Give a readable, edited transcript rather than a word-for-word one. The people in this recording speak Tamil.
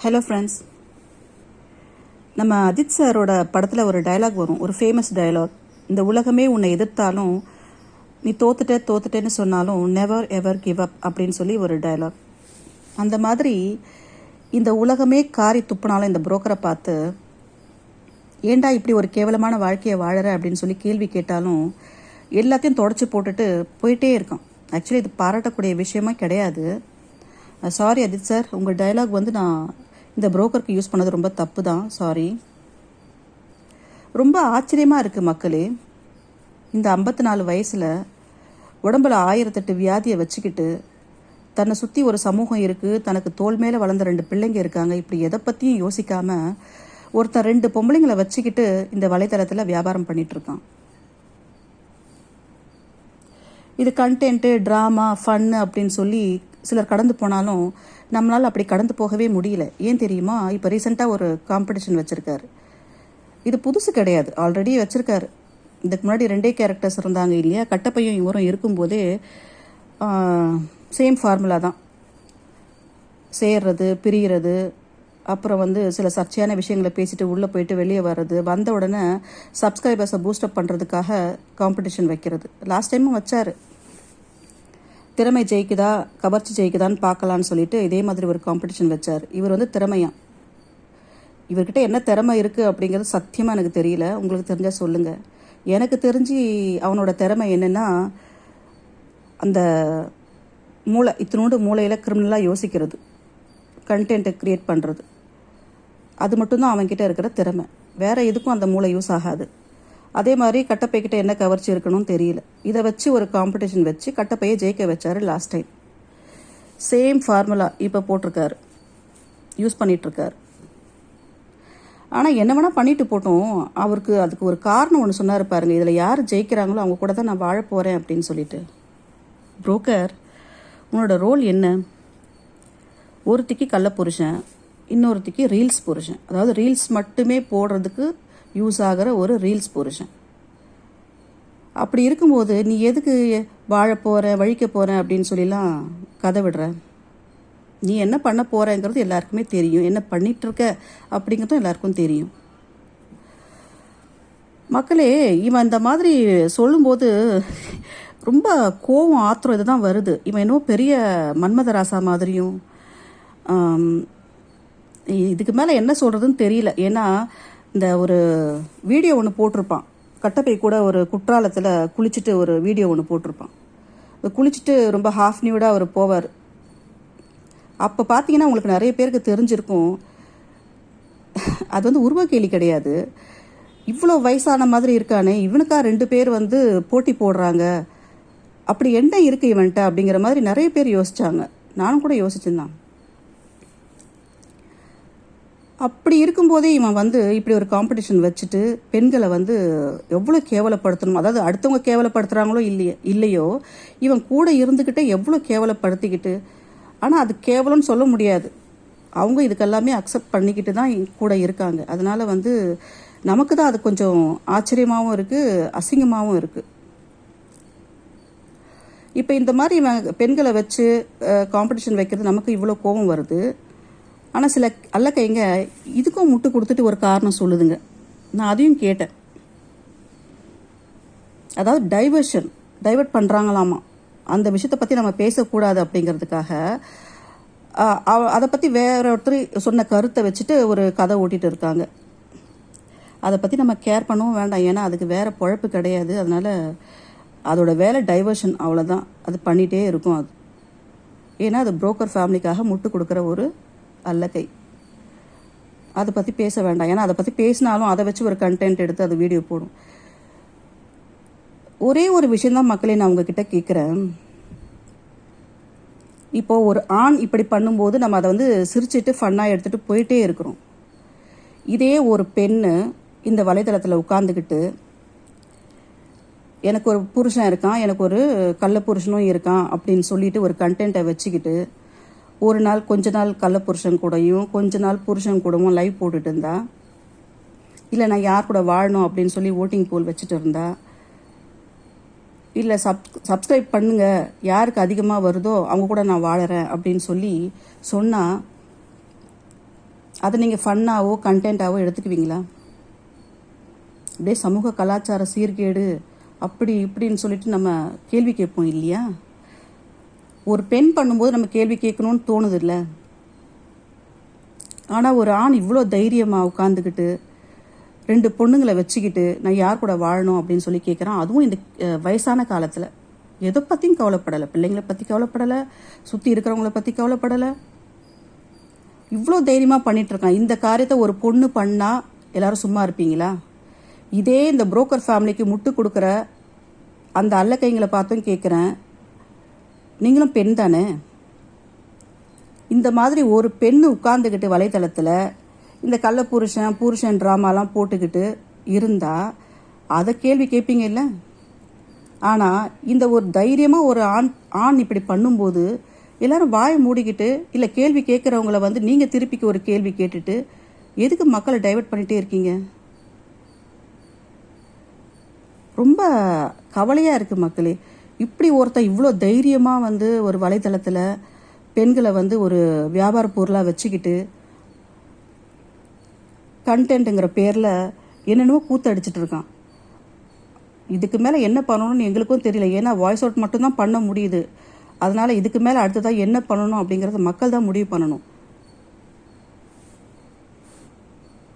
ஹலோ ஃப்ரெண்ட்ஸ், நம்ம அஜித் சாரோட படத்தில் ஒரு டயலாக் வரும், ஒரு ஃபேமஸ் டயலாக். இந்த உலகமே உன்னை எதிர்த்தாலும் நீ தோத்துட்டேன்னு சொன்னாலும் நெவர் எவர் கிவ் அப் அப்படின்னு சொல்லி ஒரு டயலாக். அந்த மாதிரி இந்த உலகமே காரி துப்புனாலும் இந்த புரோக்கரை பார்த்து ஏண்டா இப்படி ஒரு கேவலமான வாழ்க்கையை வாழற அப்படின்னு சொல்லி கேள்வி கேட்டாலும் எல்லாத்தையும் தொடச்சி போட்டுட்டு போயிட்டே இருக்கான். ஆக்சுவலி இது பாராட்டக்கூடிய விஷயமா கிடையாது. சாரி அஜித் சார், உங்கள் டயலாக் நான் இந்த புரோக்கருக்கு யூஸ் பண்ணது ரொம்ப தப்பு தான், சாரி. ரொம்ப ஆச்சரியமாக இருக்குது மக்களே. இந்த 54 வயசில் உடம்புல 1008 வியாதியை வச்சுக்கிட்டு தன்னை சுற்றி ஒரு சமூகம் இருக்குது, தனக்கு தோல் மேலே வளர்ந்த 2 பிள்ளைங்க இருக்காங்க, இப்படி எதை பற்றியும் யோசிக்காமல் ஒருத்தன் 2 பொம்பளைங்களை வச்சுக்கிட்டு இந்த வலைத்தளத்தில் வியாபாரம் பண்ணிகிட்ருக்கான். இது கண்டென்ட்டு, ட்ராமா, ஃபன்னு அப்படின்னு சொல்லி சிலர் கடந்து போனாலும் நம்மளால் அப்படி கடந்து போகவே முடியல. ஏன் தெரியுமா? இப்போ ரீசெண்டாக ஒரு காம்படிஷன் வச்சுருக்காரு. இது புதுசு கிடையாது, ஆல்ரெடி வச்சுருக்காரு. இதுக்கு முன்னாடி 2 கேரக்டர்ஸ் இருந்தாங்க இல்லையா? கட்டப்பையும் இவரும் இருக்கும்போதே சேம் ஃபார்முலா தான். சேர்றது, பிரிகிறது, அப்புறம் சில சர்ச்சையான விஷயங்களை பேசிட்டு உள்ளே போயிட்டு வெளியே வர்றது, வந்த உடனே சப்ஸ்கிரைபர்ஸை பூஸ்டப் பண்ணுறதுக்காக காம்படிஷன் வைக்கிறது. லாஸ்ட் டைமும் வச்சார். திறமை ஜெயிக்குதா கவர்ச்சி ஜெயிக்குதான்னு பார்க்கலான்னு சொல்லிட்டு இதே மாதிரி ஒரு காம்படிஷன் வச்சார். இவர் திறமையா, இவர்கிட்ட என்ன திறமை இருக்குது அப்படிங்கிறது சத்தியமாக எனக்கு தெரியல. உங்களுக்கு தெரிஞ்சால் சொல்லுங்கள். எனக்கு தெரிஞ்சு அவனோட திறமை என்னென்னா, அந்த இத்தினோண்டு மூளையில் கிரிமினலாக யோசிக்கிறது, கண்டென்ட்டை க்ரியேட் பண்ணுறது, அது மட்டும்தான் அவன்கிட்ட இருக்கிற திறமை. வேறு எதுக்கும் அந்த மூளை யூஸ் ஆகாது. அதே மாதிரி கட்டப்பைக்கிட்ட என்ன கவர்ச்சி இருக்கணும்னு தெரியல. இதை வச்சு ஒரு காம்படிஷன் வச்சு கட்டப்பையை ஜெயிக்க வச்சார் லாஸ்ட் டைம். சேம் ஃபார்முலா இப்போ போட்டிருக்காரு, யூஸ் பண்ணிகிட்ருக்காரு. ஆனால் என்ன வேணால் பண்ணிட்டு போட்டோம், அவருக்கு அதுக்கு ஒரு காரணம் ஒன்று சொன்னார் பாருங்கள். இதில் யார் ஜெயிக்கிறாங்களோ அவங்க கூட தான் நான் வாழ போகிறேன் அப்படின்னு சொல்லிட்டு. புரோக்கர், உன்னோட ரோல் என்ன? ஒருத்திக்கு கள்ள புருஷன், இன்னொருத்திக்கு ரீல்ஸ் புருஷன். அதாவது ரீல்ஸ் மட்டுமே போடுறதுக்கு யூஸ் ஆகிற ஒரு ரீல்ஸ் புருஷன். அப்படி இருக்கும்போது நீ எதுக்கு வாழ போகிற, வழிக்க போகிறேன் அப்படின்னு சொல்லிலாம் கதை விடுற? நீ என்ன பண்ண போகிறேங்கிறது எல்லாருக்குமே தெரியும், என்ன பண்ணிகிட்ருக்க அப்படிங்கிறதும் எல்லாருக்கும் தெரியும். மக்களே, இவன் இந்த மாதிரி சொல்லும்போது ரொம்ப கோவம், ஆத்திரம் இதுதான் வருது. இவன் இன்னும் பெரிய மன்மதராசா மாதிரியும். இதுக்கு மேலே என்ன சொல்கிறதுன்னு தெரியல. ஏன்னா இந்த ஒரு வீடியோ ஒன்று போட்டிருப்பான், கட்டப்பை கூட ஒரு குற்றாலத்தில் குளிச்சுட்டு ஒரு வீடியோ ஒன்று போட்டிருப்பான். குளிச்சுட்டு ரொம்ப ஹாஃப் நியூடாக அவர் போவார். அப்போ பார்த்தீங்கன்னா உங்களுக்கு நிறைய பேருக்கு தெரிஞ்சிருக்கும், அது உருவ கேலி கிடையாது. இவ்வளோ வயசான மாதிரி இருக்கானே, இவனுக்கா 2 பேர் போட்டி போடுறாங்க, அப்படி என்ன இருக்குது இவன்ட்ட அப்படிங்கிற மாதிரி நிறைய பேர் யோசிச்சாங்க. நானும் கூட யோசிச்சுருந்தான். அப்படி இருக்கும்போதே இவன் இப்படி ஒரு காம்படிஷன் வச்சுட்டு பெண்களை எவ்வளோ கேவலப்படுத்தணும், அதாவது அடுத்தவங்க கேவலப்படுத்துகிறாங்களோ இல்லையோ இவன் கூட இருந்துக்கிட்டே எவ்வளோ கேவலப்படுத்திக்கிட்டு. ஆனால் அது கேவலம்னு சொல்ல முடியாது, அவங்க இதுக்கெல்லாமே அக்செப்ட் பண்ணிக்கிட்டு தான் கூட இருக்காங்க. அதனால் நமக்கு தான் அது கொஞ்சம் ஆச்சரியமாகவும் இருக்குது, அசிங்கமாகவும் இருக்குது. இப்போ இந்த மாதிரி இவன் பெண்களை வச்சு காம்படிஷன் வைக்கிறது நமக்கு இவ்வளோ கோபம் வருது. ஆனால் சில அல்லக்கைங்க இதுக்கும் முட்டு கொடுத்துட்டு ஒரு காரணம் சொல்லுதுங்க. நான் அதையும் கேட்டேன். அதாவது டைவர்ட் பண்ணுறாங்களாமா. அந்த விஷயத்தை பற்றி நம்ம பேசக்கூடாது அப்படிங்கிறதுக்காக அதை பற்றி வேற ஒருத்தர் சொன்ன கருத்தை வச்சுட்டு ஒரு கதை ஓட்டிகிட்டு இருக்காங்க. அதை பற்றி நம்ம கேர் பண்ணவும் வேண்டாம், ஏன்னா அதுக்கு வேறு பொழப்பு கிடையாது. அதனால் அதோட வேலை டைவர்ஷன், அவ்வளோதான். அது பண்ணிகிட்டே இருக்கும் அது. ஏன்னா அது புரோக்கர் ஃபேமிலிக்காக முட்டு கொடுக்குற ஒரு அல்லக்கை. அதை பற்றி பேச வேண்டாம், ஏன்னா அதை பற்றி பேசினாலும் அதை வச்சு ஒரு கண்டென்ட் எடுத்து அது வீடியோ போடும். ஒரே ஒரு விஷயந்தான் மக்களே நான் உங்ககிட்ட கேட்குறேன். இப்போது ஒரு ஆண் இப்படி பண்ணும்போது நம்ம அதை சிரிச்சிட்டு ஃபன்னாக எடுத்துகிட்டு போயிட்டே இருக்கிறோம். இதே ஒரு பெண்ணு இந்த வலைதளத்தில் உட்காந்துக்கிட்டு எனக்கு ஒரு புருஷன் இருக்கான், எனக்கு ஒரு கள்ள புருஷனும் இருக்கான் அப்படின்னு சொல்லிட்டு ஒரு கண்டென்ட்டை வச்சுக்கிட்டு ஒரு நாள் கொஞ்ச நாள் கள்ள புருஷன் கூடயும் கொஞ்ச நாள் புருஷன் கூடவும் லைவ் போட்டுட்டு இருந்தா, இல்லை நான் யார் கூட வாழணும் அப்படின்னு சொல்லி ஓட்டிங் போல் வச்சுட்டு இருந்தா, இல்லை சப்ஸ்கிரைப் பண்ணுங்க, யாருக்கு அதிகமாக வருதோ அவங்க கூட நான் வாழறேன் அப்படின்னு சொல்லி சொன்னால் அதை நீங்கள் ஃபன்னாவோ கண்டென்ட்டாவோ எடுத்துக்குவீங்களா? அப்படியே சமூக கலாச்சார சீர்கேடு அப்படி இப்படின்னு சொல்லிட்டு நம்ம கேள்வி கேட்போம் இல்லையா? ஒரு பெண் பண்ணும்போது நம்ம கேள்வி கேட்கணும்னு தோணுது இல்லை? ஆனால் ஒரு ஆண் இவ்வளோ தைரியமாக உட்காந்துக்கிட்டு 2 பொண்ணுங்களை வச்சுக்கிட்டு நான் யார் கூட வாழணும் அப்படின்னு சொல்லி கேட்குறான். அதுவும் இந்த வயசான காலத்தில் எதை பற்றியும் கவலைப்படலை, பிள்ளைங்களை பற்றி கவலைப்படலை, சுற்றி இருக்கிறவங்கள பற்றி கவலைப்படலை, இவ்வளோ தைரியமாக பண்ணிகிட்ருக்கான். இந்த காரியத்தை ஒரு பொண்ணு பண்ணால் எல்லாரும் சும்மா இருப்பீங்களா? இதே இந்த புரோக்கர் ஃபேமிலிக்கு முட்டு கொடுக்குற அந்த அல்லக்கைங்களை பார்த்தும் கேட்குறேன், நீங்களும் பெண் தானே? இந்த மாதிரி ஒரு பெண்ணு உட்கார்ந்துக்கிட்டு வலைத்தளத்தில் இந்த கள்ள புருஷன் ட்ராமாலாம் போட்டுக்கிட்டு இருந்தால் அதை கேள்வி கேட்பீங்க இல்லை? ஆனால் இந்த ஒரு தைரியமாக ஒரு ஆண் இப்படி பண்ணும்போது எல்லாரும் வாயை மூடிக்கிட்டு இல்லை கேள்வி கேட்குறவங்கள வந்து நீங்கள் திருப்பிக்கு ஒரு கேள்வி கேட்டுட்டு எதுக்கு மக்களை டைவர்ட் பண்ணிகிட்டே இருக்கீங்க? ரொம்ப கவலையாக இருக்குது மக்களே. இப்படி ஒருத்தன் இவ்வளோ தைரியமாக வந்து ஒரு வலைத்தளத்தில் பெண்களை வந்து ஒரு வியாபார பொருளாக வச்சுக்கிட்டு கண்டென்ட்டுங்கிற பேரில் என்னென்னவோ கூத்தடிச்சிட்டு இருக்கான். இதுக்கு மேலே என்ன பண்ணணும்னு எங்களுக்கும் தெரியல. ஏன்னா வாய்ஸ் அவுட் மட்டும்தான் பண்ண முடியுது. அதனால் இதுக்கு மேலே அடுத்ததாக என்ன பண்ணணும் அப்படிங்கிறத மக்கள் தான் முடிவு பண்ணணும்.